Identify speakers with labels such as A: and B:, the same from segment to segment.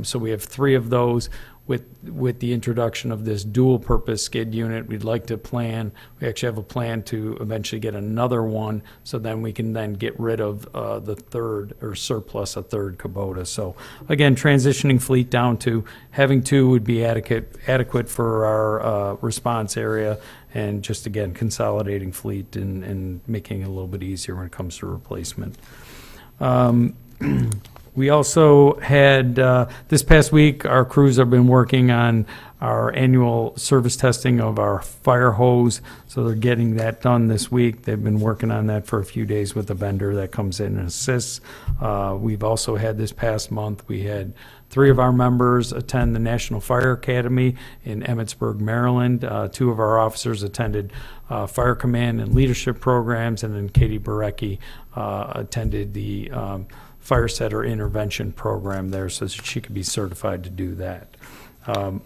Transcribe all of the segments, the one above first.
A: So we have 3 of those. With the introduction of this dual-purpose skid unit, we actually have a plan to eventually get another one, so then we can then get rid of the third, or surplus a third Kubota. So again, transitioning fleet down to having 2 would be adequate for our response area, and just again, consolidating fleet and making it a little bit easier when it comes to replacement. We also had, this past week, our crews have been working on our annual service testing of our fire hose, so they're getting that done this week. They've been working on that for a few days with a vendor that comes in and assists. We've also had this past month, we had 3 of our members attend the National Fire Academy in Emmitsburg, Maryland. 2 of our officers attended Fire Command and Leadership programs, and then Katie Barecki attended the Fire Setter Intervention program there, so that she could be certified to do that.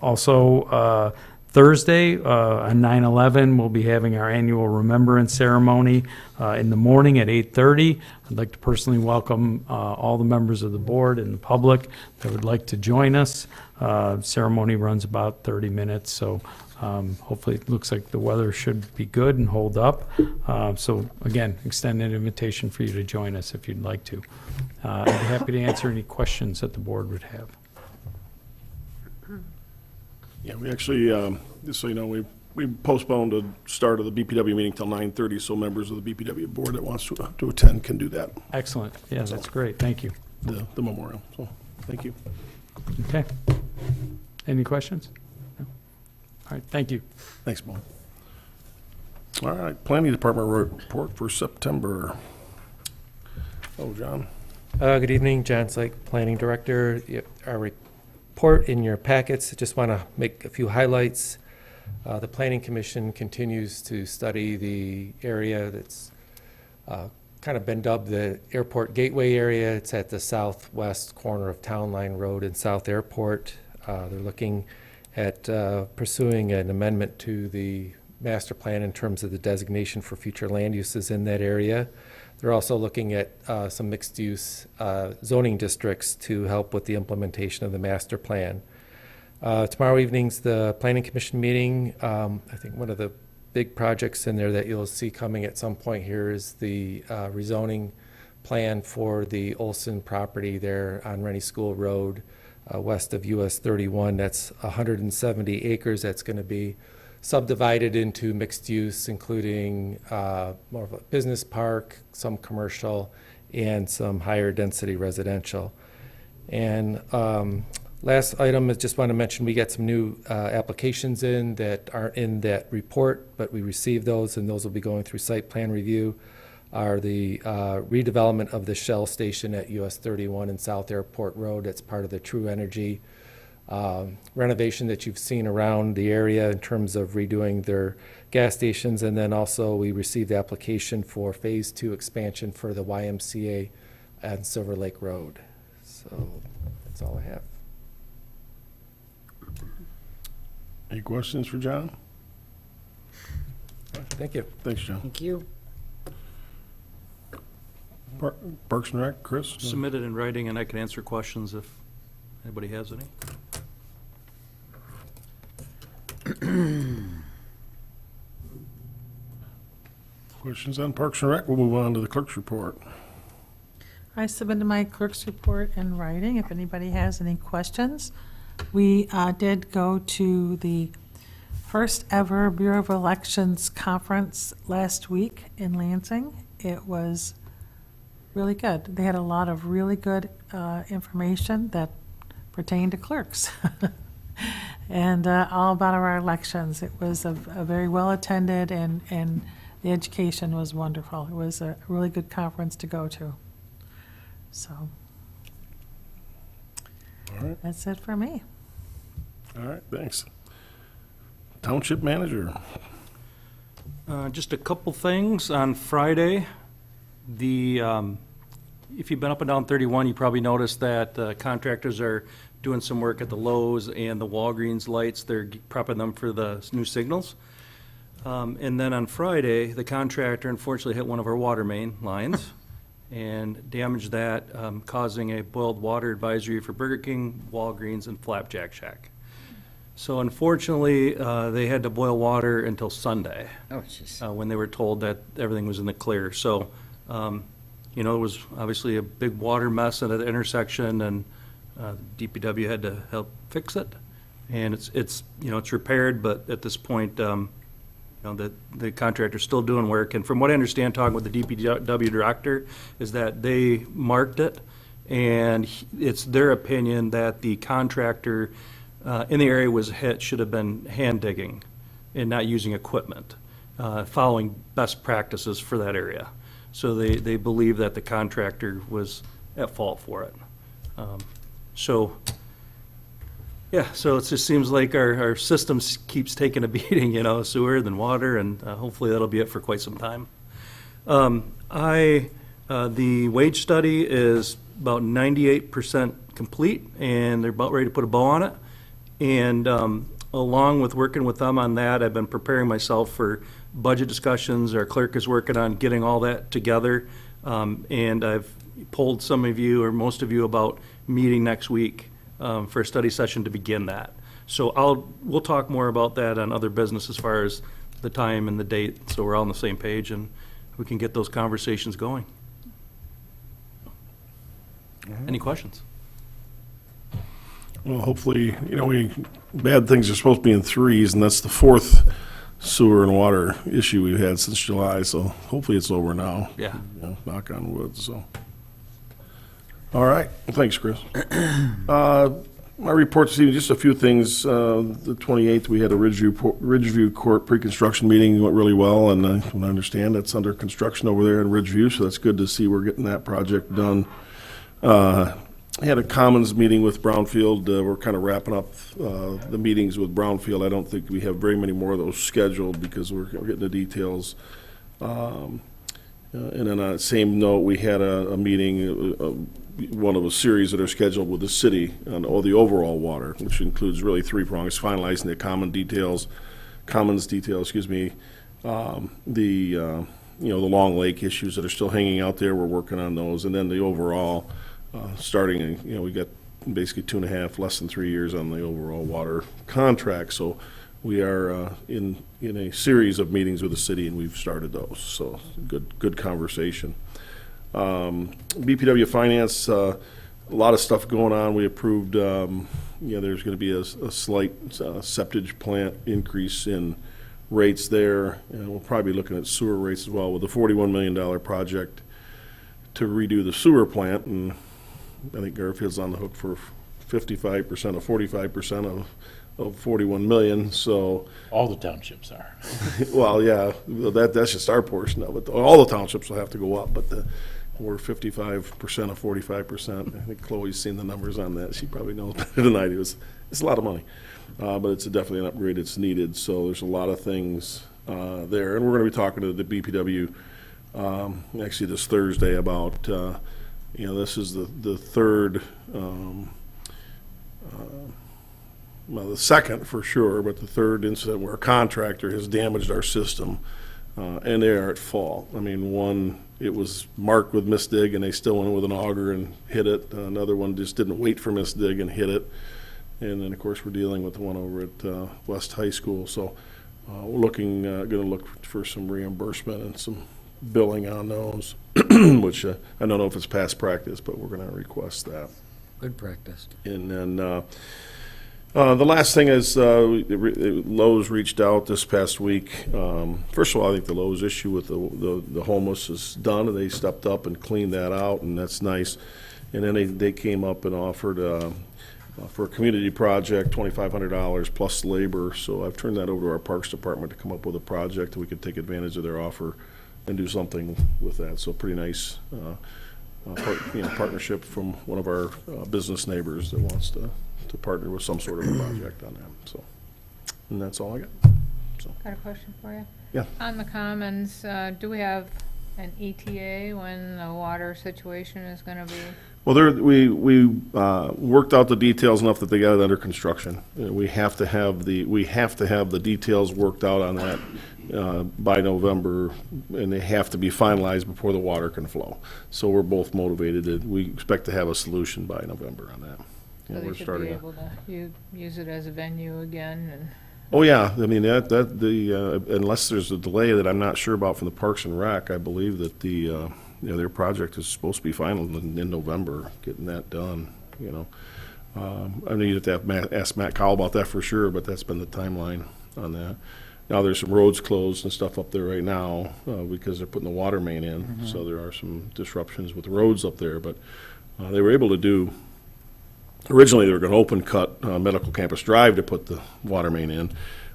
A: Also, Thursday on 9/11, we'll be having our annual remembrance ceremony in the morning at 8:30. I'd like to personally welcome all the members of the board and the public that would like to join us. Ceremony runs about 30 minutes, so hopefully it looks like the weather should be good and hold up. So again, extend an invitation for you to join us if you'd like to. I'd be happy to answer any questions that the board would have.
B: Yeah, we actually, just so you know, we postponed the start of the BPW meeting till 9:30, so members of the BPW board that wants to attend can do that,
A: Excellent. Yeah, that's great. Thank you.
B: the memorial. So, thank you.
A: Okay. Any questions? No? All right, thank you.
B: Thanks, Bob. All right, Planning Department report for September. Oh, John.
C: Good evening, John Slake, Planning Director. Our report in your packets, I just want to make a few highlights. The Planning Commission continues to study the area that's kind of been dubbed the Airport Gateway area. It's at the southwest corner of Town Line Road and South Airport. They're looking at pursuing an amendment to the master plan in terms of the designation for future land uses in that area. They're also looking at some mixed-use zoning districts to help with the implementation of the master plan. Tomorrow evening's the Planning Commission meeting. I think one of the big projects in there that you'll see coming at some point here is the rezoning plan for the Olson property there on Rennie School Road, west of US 31. That's 170 acres that's going to be subdivided into mixed use, including more of a business park, some commercial, and some higher density residential. And last item is just want to mention we got some new applications in that aren't in that report, but we received those, and those will be going through site plan review. Are the redevelopment of the Shell station at US 31 and South Airport Road. That's part of the True Energy renovation that you've seen around the area in terms of redoing their gas stations. And then also we received the application for phase 2 expansion for the YMCA and Silver Lake Road. So that's all I have.
B: Any questions for John?
C: Thank you.
B: Thanks, John.
D: Thank you.
B: Parks and Rec, Chris?
E: Submitted in writing, and I can answer questions if anybody has any.
B: Questions on Parks and Rec? We'll move on to the clerk's report.
D: I submitted my clerk's report in writing if anybody has any questions. We did go to the first ever Bureau of Elections conference last week in Lansing. It was really good. They had a lot of really good information that pertained to clerks and all about our elections. It was a very well attended and the education was wonderful. It was a really good conference to go to. So
B: All right.
D: that's it for me.
B: All right, thanks. Township Manager.
E: Just a couple things. On Friday, if you've been up and down 31, you probably noticed that contractors are doing some work at the Lowe's and the Walgreens lights. They're prepping them for the new signals. And then on Friday, the contractor unfortunately hit one of our water main lines. and damaged that, causing a boiled water advisory for Burger King, Walgreens, and Flapjack Shack. So unfortunately, they had to boil water until Sunday,
F: Oh, jeez.
E: when they were told that everything was in the clear. So, it was obviously a big water mess at the intersection, and DPW had to help fix it. And it's repaired, but at this point, the contractor's still doing work. And from what I understand, talking with the DPW director, is that they marked it, and it's their opinion that the contractor in the area was hit should have been hand digging and not using equipment, following best practices for that area. So they believe that the contractor was at fault for it. So it just seems like our system keeps taking a beating, sewer, then water, and hopefully that'll be it for quite some time. The wage study is about 98% complete, and they're about ready to put a bow on it. And along with working with them on that, I've been preparing myself for budget discussions. Our clerk is working on getting all that together. And I've polled some of you, or most of you, about meeting next week for a study session to begin that. So we'll talk more about that on other business as far as the time and the date, so we're all on the same page and we can get those conversations going. Any questions?
B: Well, hopefully, bad things are supposed to be in threes, and that's the fourth sewer and water issue we've had since July, so hopefully it's over now.
E: Yeah.
B: Knock on wood, so. All right, thanks, Chris. My report this evening, just a few things. The 28th, we had a Ridgeview Court pre-construction meeting. It went really well, and from what I understand, that's under construction over there in Ridgeview, so that's good to see we're getting that project done. I had a Commons meeting with Brownfield. We're kind of wrapping up the meetings with Brownfield. I don't think we have very many more of those scheduled because we're getting the details. And then on the same note, we had a meeting, one of a series that are scheduled with the city on all the overall water, which includes really three prongs: finalizing the commons details, the Long Lake issues that are still hanging out there. We're working on those, and then the overall. Starting, we got basically less than 3 years on the overall water contract. So we are in a series of meetings with the city, and we've started those. So good conversation. BPW Finance, a lot of stuff going on. We approved, there's going to be a slight septage plant increase in rates there. And we'll probably be looking at sewer rates as well with a $41 million project to redo the sewer plant, and I think Garfield's on the hook for 55% of 45% of 41 million. So
G: All the townships are.
B: well, yeah, that's just our portion of it. All the townships will have to go up, but we're 55% of 45%. I think Chloe's seen the numbers on that. She probably knows better than I do. It's a lot of money, but it's definitely an upgrade. It's needed. So there's a lot of things there, and we're going to be talking to the BPW actually this Thursday about this is the third, the second for sure, but the third incident where a contractor has damaged our system, and they are at fault. I mean, one, it was marked with misdig, and they still went with an auger and hit it. Another one just didn't wait for misdig and hit it. And then, of course, we're dealing with the one over at West High School. So we're going to look for some reimbursement and some billing on those, which I don't know if it's past practice, but we're going to request that.
F: Good practice.
B: And then the last thing is Lowe's reached out this past week. First of all, I think the Lowe's issue with the homeless is done, and they stepped up and cleaned that out, and that's nice. And then they came up and offered for a community project, $2,500 plus labor. So I've turned that over to our Parks Department to come up with a project that we could take advantage of their offer and do something with that. So pretty nice partnership from one of our business neighbors that wants to partner with some sort of a project on that. So, and that's all I got. So,
H: Got a question for you?
B: Yeah.
H: On the commons, do we have an ETA when the water situation is going to be?
B: well, we worked out the details enough that they got it under construction. We have to have the details worked out on that by November, and they have to be finalized before the water can flow. So we're both motivated. We expect to have a solution by November on that.
H: So
B: We're
H: they should be
B: starting.
H: able to use it as a venue again, and
B: Oh, yeah, I mean, unless there's a delay that I'm not sure about from the Parks and Rec, I believe that their project is supposed to be final in November, getting that done, you know. I need to ask Matt Cowell about that for sure, but that's been the timeline on that. Now, there's some roads closed and stuff up there right now, because they're putting the water main in, so there are some disruptions with the roads up there, but they were able to do. Originally, they were going to open cut Medical Campus Drive to put the water main in,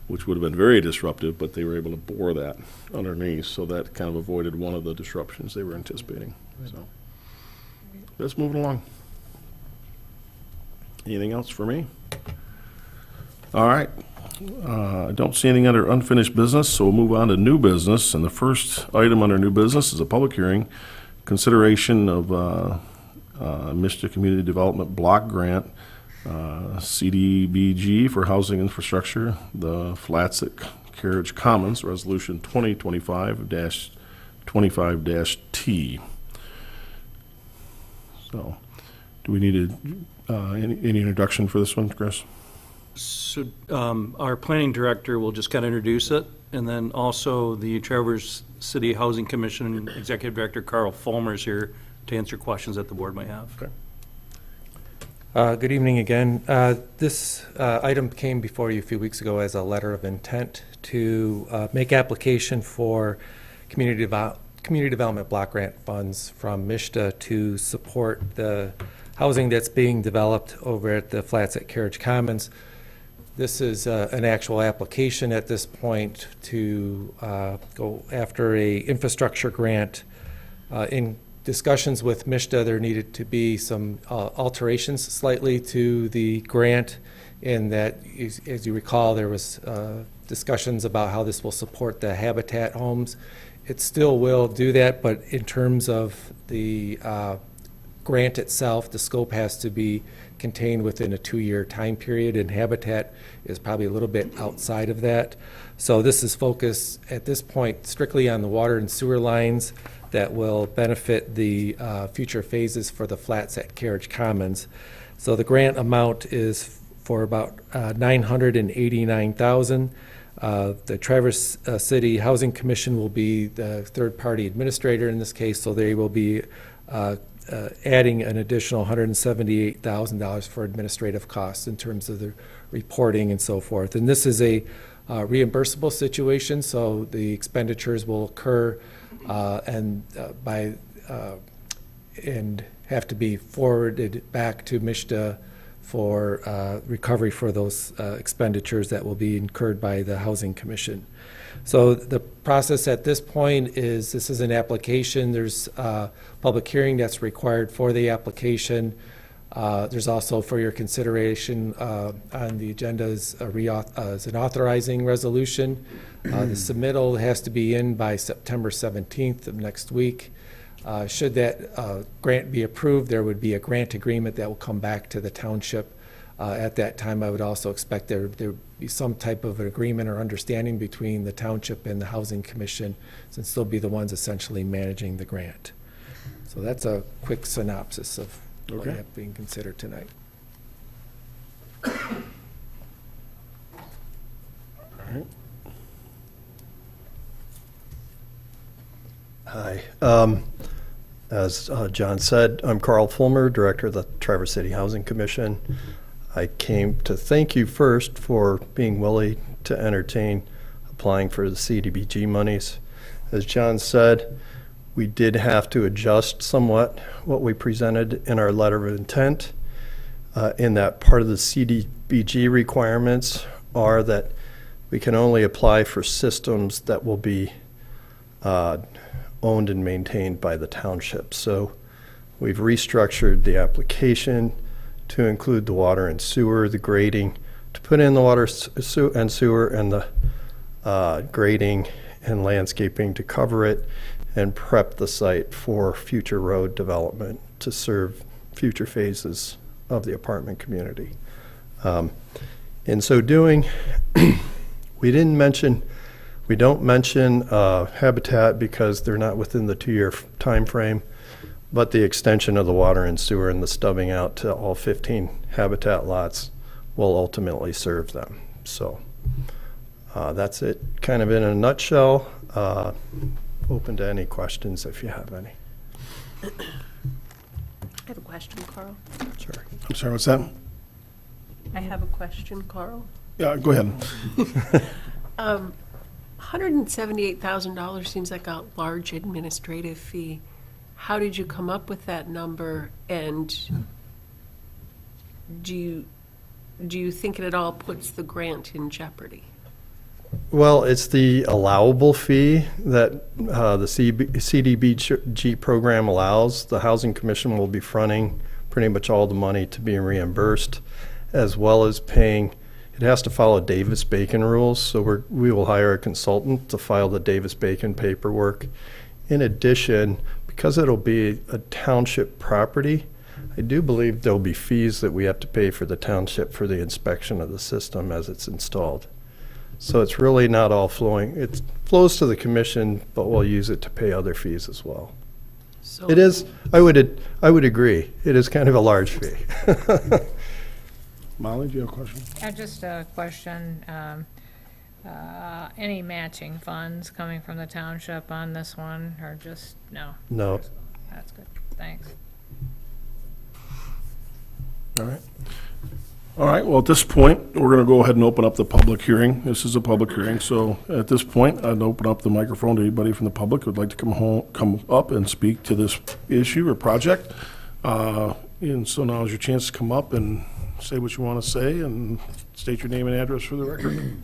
B: which would have been very disruptive, but they were able to bore that underneath, so that kind of avoided one of the disruptions they were anticipating. So that's moving along. Anything else for me? All right. I don't see anything under unfinished business, so we'll move on to new business. And the first item under new business is a public hearing, consideration of Michigan Community Development Block Grant, CDBG for housing infrastructure, the Flats at Carriage Commons, Resolution 2025-25-T. So, do we need any introduction for this one, Chris?
E: So our planning director will just kind of introduce it, and then also the Traverse City Housing Commission Executive Director Carl Fulmer is here to answer questions that the board might have.
B: Okay.
C: Good evening again. This item came before you a few weeks ago as a letter of intent to make application for community development block grant funds from MISTA to support the housing that's being developed over at the Flats at Carriage Commons. This is an actual application at this point to go after a infrastructure grant. In discussions with MISTA, there needed to be some alterations slightly to the grant, in that, as you recall, there was discussions about how this will support the Habitat homes. It still will do that, but in terms of the grant itself, the scope has to be contained within a 2-year time period, and Habitat is probably a little bit outside of that. So this is focused at this point strictly on the water and sewer lines that will benefit the future phases for the Flats at Carriage Commons. So the grant amount is for about $989,000. The Traverse City Housing Commission will be the third-party administrator in this case, so they will be adding an additional $178,000 for administrative costs in terms of the reporting and so forth. And this is a reimbursable situation, so the expenditures will occur and have to be forwarded back to MISTA for recovery for those expenditures that will be incurred by the Housing Commission. So the process at this point is, this is an application. There's a public hearing that's required for the application. There's also, for your consideration on the agenda, is an authorizing resolution. The submittal has to be in by September 17th of next week. Should that grant be approved, there would be a grant agreement that will come back to the township. At that time, I would also expect there would be some type of an agreement or understanding between the township and the Housing Commission, since they'll be the ones essentially managing the grant. So that's a quick synopsis of what you have being considered tonight.
B: All right.
F: Hi. As John said, I'm Carl Fulmer, Director of the Traverse City Housing Commission. I came to thank you first for being willing to entertain applying for the CDBG monies. As John said, we did have to adjust somewhat what we presented in our letter of intent, in that part of the CDBG requirements are that we can only apply for systems that will be owned and maintained by the township. So we've restructured the application to include the water and sewer, the grading, to put in the water and sewer, and the grading and landscaping to cover it, and prep the site for future road development to serve future phases of the apartment community. In so doing, we didn't mention We don't mention Habitat because they're not within the 2-year time frame, but the extension of the water and sewer and the stubbing out to all 15 Habitat lots will ultimately serve them. So that's it, kind of in a nutshell. Open to any questions if you have any.
G: I have a question, Carl.
F: Sure.
B: I'm sorry, what's that?
G: I have a question, Carl.
B: Yeah, go ahead.
G: $178,000 seems like a large administrative fee. How did you come up with that number? And do you think it at all puts the grant in jeopardy?
F: Well, it's the allowable fee that the CDBG program allows. The Housing Commission will be fronting pretty much all the money to be reimbursed, as well as paying. It has to follow Davis-Bacon rules, so we will hire a consultant to file the Davis-Bacon paperwork. In addition, because it'll be a township property, I do believe there'll be fees that we have to pay for the township for the inspection of the system as it's installed. So it's really not all flowing. It flows to the commission, but we'll use it to pay other fees as well.
G: So
F: It is, I would agree, it is kind of a large fee.
B: Molly, do you have a question?
H: Yeah, just a question. Any matching funds coming from the township on this one, or just, no?
F: No.
H: That's good, thanks.
B: All right. All right, well, at this point, we're going to go ahead and open up the public hearing. This is a public hearing, so at this point, I'd open up the microphone to anybody from the public who'd like to come up and speak to this issue or project. And so now is your chance to come up and say what you want to say and state your name and address for the record.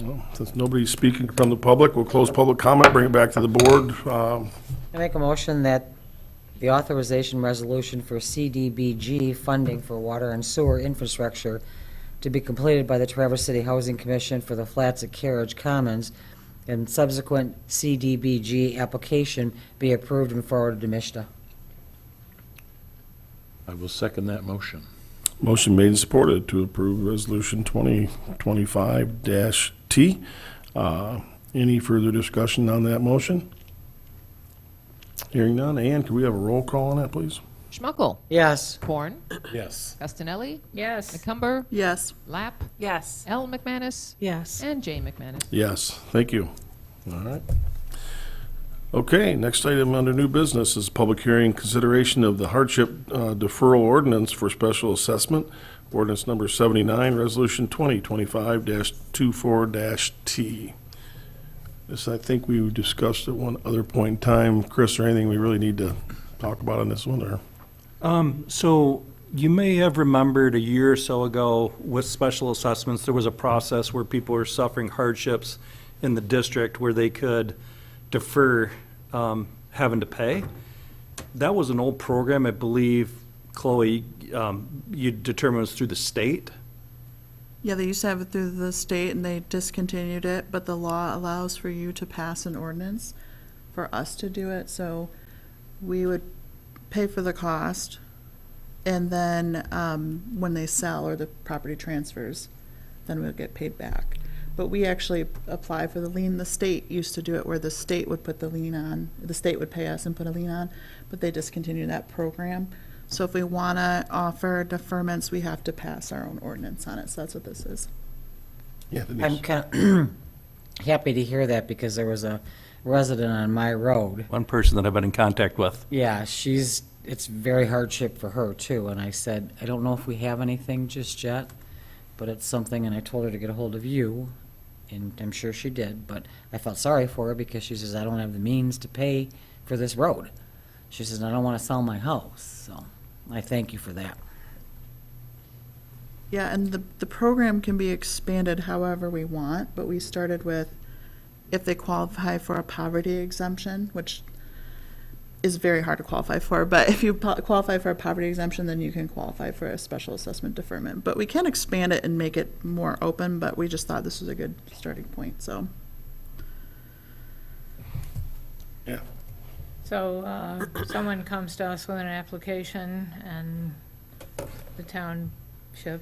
B: Well, since nobody's speaking from the public, we'll close public comment, bring it back to the board.
I: I make a motion that the authorization resolution for CDBG funding for water and sewer infrastructure to be completed by the Traverse City Housing Commission for the flats at Carriage Commons and subsequent CDBG application be approved and forwarded to MISTA.
J: I will second that motion.
B: Motion made and supported to approve Resolution 2025-T. Any further discussion on that motion? Hearing none. Ann, can we have a roll call on that, please?
K: Schmuckel.
I: Yes.
K: Corn.
J: Yes.
K: Castanelli.
H: Yes.
K: McCumber.
D: Yes.
K: Lapp.
G: yes.
K: L. McManus.
D: Yes.
K: And Jane McManus.
B: Yes, thank you. All right. Okay, next item under new business is public hearing consideration of the hardship deferral ordinance for special assessment. Ordinance number 79, resolution 2025-24-T. This, I think we discussed at one other point in time. Chris, or anything we really need to talk about on this one, or?
E: So you may have remembered a year or so ago with special assessments, there was a process where people were suffering hardships in the district where they could defer having to pay. That was an old program, I believe, Chloe, you determined it was through the state.
L: Yeah, they used to have it through the state and they discontinued it, but the law allows for you to pass an ordinance for us to do it, so we would pay for the cost, and then when they sell or the property transfers, then we'll get paid back. But we actually apply for the lien. The state used to do it where the state would put the lien on, the state would pay us and put a lien on, but they discontinued that program. So if we want to offer deferments, we have to pass our own ordinance on it, so that's what this is.
B: Yeah,
I: I'm kind of happy to hear that because there was a resident on my road.
E: One person that I've been in contact with.
I: Yeah, it's very hardship for her too. And I said, I don't know if we have anything just yet, but it's something, and I told her to get a hold of you, and I'm sure she did, but I felt sorry for her because she says, I don't have the means to pay for this road. She says, I don't want to sell my house, so I thank you for that.
L: Yeah, and the program can be expanded however we want, but we started with if they qualify for a poverty exemption, which is very hard to qualify for, but if you qualify for a poverty exemption, then you can qualify for a special assessment deferment. But we can expand it and make it more open, but we just thought this was a good starting point, so.
B: Yeah.
H: So, someone comes to us with an application and the township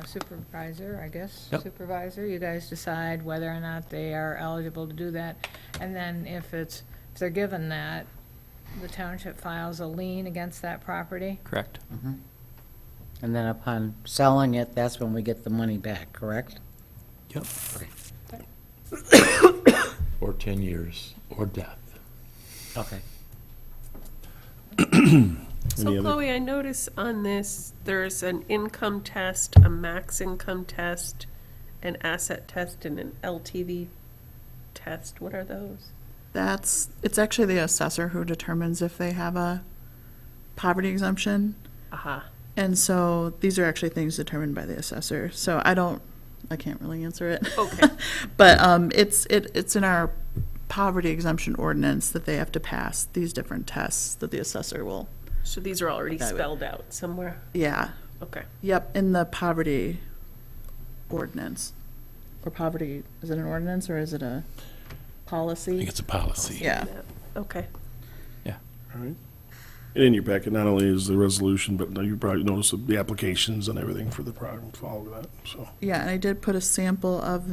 H: supervisor, I guess,
E: Yep.
H: supervisor. You guys decide whether or not they are eligible to do that. And then if they're given that, the township files a lien against that property.
E: Correct.
I: And then upon selling it, that's when we get the money back, correct?
E: Yep.
J: Or 10 years, or death.
I: Okay.
G: So
B: Any other-
G: Chloe, I notice on this, there's an income test, a max income test, an asset test, and an LTV test. What are those?
L: It's actually the assessor who determines if they have a poverty exemption.
G: Aha.
L: And so these are actually things determined by the assessor. So I can't really answer it.
G: Okay.
L: But it's in our poverty exemption ordinance that they have to pass these different tests that the assessor will,
G: So these are already
L: That would-
G: spelled out somewhere?
L: yeah.
G: Okay.
L: Yep, in the poverty ordinance. Or poverty, is it an ordinance or is it a
J: I
L: policy?
J: think it's a policy.
L: Yeah.
G: Okay.
B: All right. And in your packet, not only is the resolution, but you probably notice the applications and everything for the program, follow that, so.
L: Yeah, and I did put a sample of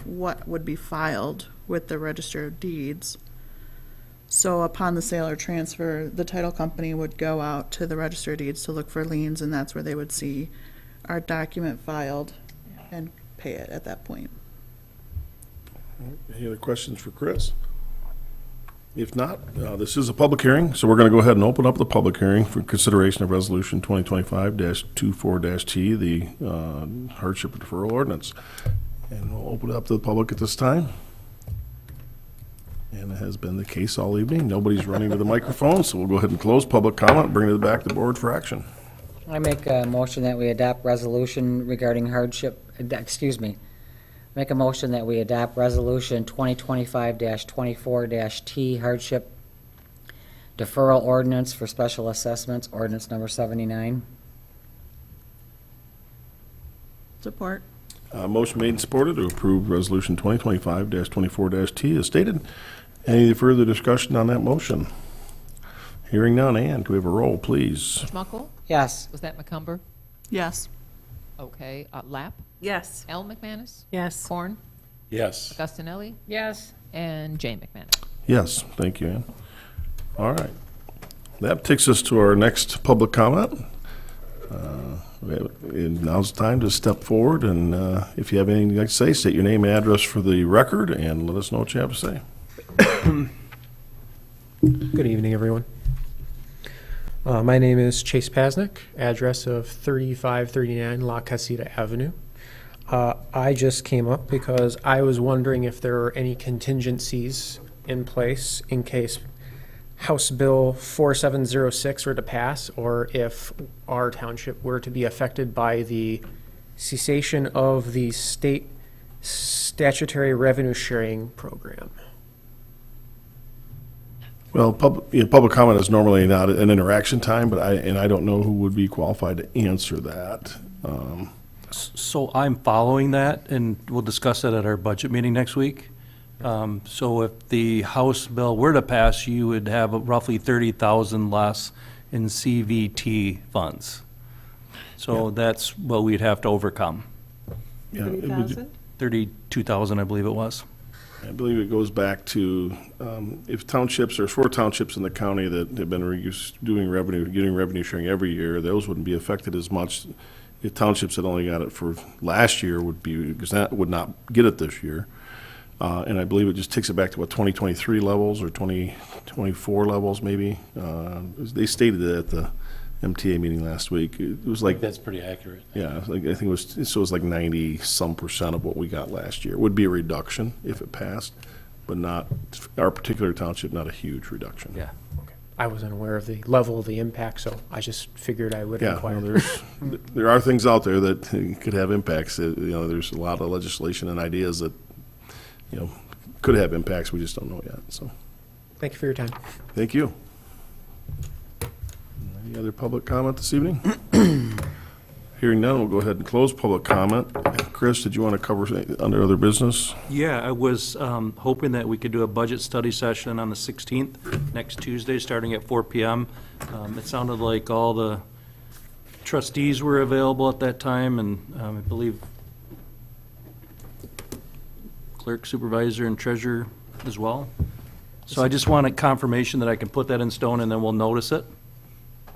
L: what would be filed with the Register of Deeds. So upon the sale or transfer, the title company would go out to the Register of Deeds to look for liens, and that's where they would see our document filed and pay it at that point.
B: Any other questions for Chris? If not, this is a public hearing, so we're going to go ahead and open up the public hearing for consideration of Resolution 2025-24-T, the hardship deferral ordinance. And we'll open it up to the public at this time. And it has been the case all evening. Nobody's running to the microphone, so we'll go ahead and close public comment, bring it back to the board for action.
I: I make a motion that we adopt resolution regarding hardship, make a motion that we adopt resolution 2025-24-T hardship deferral ordinance for special assessments, ordinance number 79.
L: Support.
B: Motion made and supported to approve Resolution 2025-24-T as stated. Any further discussion on that motion? Hearing none, and can we have a roll, please?
K: Smucker?
I: Yes.
K: Was that McCumber?
L: Yes.
K: Okay. Lapp?
G: Yes.
K: L. McManus?
D: Yes.
K: Corn?
J: Yes.
K: Augustinelli?
H: Yes.
K: And Jane McManus.
B: Yes, thank you, Ann. All right. That takes us to our next public comment. Now's the time to step forward, and if you have anything you'd like to say, state your name and address for the record, and let us know what you have to say.
M: Good evening, everyone. My name is Chase Pasnick, address of 3539 La Casita Avenue. I just came up because I was wondering if there are any contingencies in place in case House Bill 4706 were to pass, or if our township were to be affected by the cessation of the state statutory revenue sharing program.
B: Well, public comment is normally not an interaction time, but I don't know who would be qualified to answer that.
E: So I'm following that, and we'll discuss that at our budget meeting next week. So if the House bill were to pass, you would have roughly 30,000 less in CVT funds. So that's what we'd have to overcome.
B: Yeah, it would-
E: 32,000, I believe it was.
B: I believe it goes back to if townships, there's 4 townships in the county that have been getting revenue sharing every year, those wouldn't be affected as much. The townships that only got it for last year would not get it this year. And I believe it just takes it back to 2023 levels or 2024 levels maybe. They stated it at the MTA meeting last week. It was like,
J: That's pretty accurate.
B: yeah, I think it was like 90-some% of what we got last year. It would be a reduction if it passed, but not, our particular township, not a huge reduction.
E: Yeah.
M: I wasn't aware of the level of the impact, so I just figured I would
B: Yeah,
M: inquire.
B: well, there are things out there that could have impacts. There's a lot of legislation and ideas that, could have impacts. We just don't know yet, so.
M: Thank you for your time.
B: Thank you. Any other public comment this evening? Hearing none, we'll go ahead and close public comment. Chris, did you want to cover under other business?
E: Yeah, I was hoping that we could do a budget study session on the 16th, next Tuesday, starting at 4 PM. It sounded like all the trustees were available at that time, and I believe clerk, supervisor, and treasurer as well. So I just wanted confirmation that I can put that in stone, and then we'll notice it.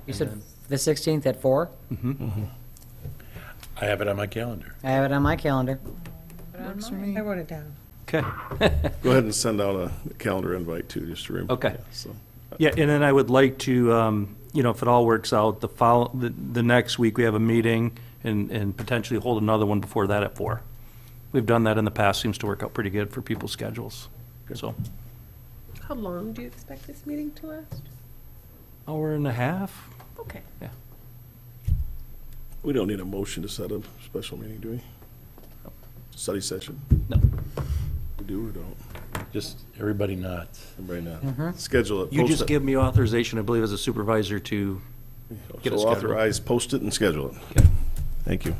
I: You said the 16th at 4?
J: I have it on my calendar.
I: I have it on my calendar.
L: Works for me.
D: I wrote it down.
E: Okay.
B: Go ahead and send out a calendar invite too, just to remember.
E: Okay.
B: Yeah, so.
E: Yeah, and then I would like to, if it all works out, the next week, we have a meeting and potentially hold another one before that at 4. We've done that in the past, seems to work out pretty good for people's schedules. So,
G: How long do you expect this meeting to last?
E: hour and a half?
G: Okay.
B: We don't need a motion to set a special meeting, do we? Study session?
E: No.
B: We do or don't?
J: Just everybody nods.
B: Everybody now. Schedule it.
E: You
B: post
E: just
B: it.
E: give me authorization, I believe, as a supervisor to get it
B: So
E: scheduled.
B: authorize, post it, and schedule it.
E: Okay.
B: Thank you.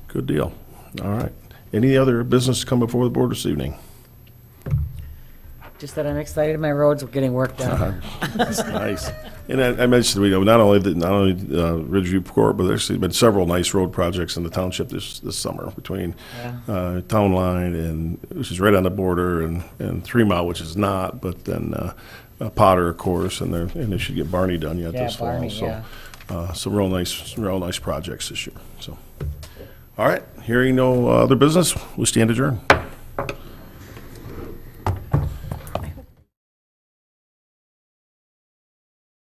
B: Good deal. All right. Any other business to come before the board this evening?
I: Just that I'm excited my roads are getting worked out.
B: That's nice. And I mentioned, not only Ridgeview Court, but there's been several nice road projects in the township this summer between Town Line, and which is right on the border, and 3 Mile, which is not, but then Potter, of course, and they should get Barney done yet
I: Yeah,
B: this fall.
I: Barney,
B: So
I: yeah.
B: some real nice projects this year. So, all right. Hearing no other business, we stand adjourned.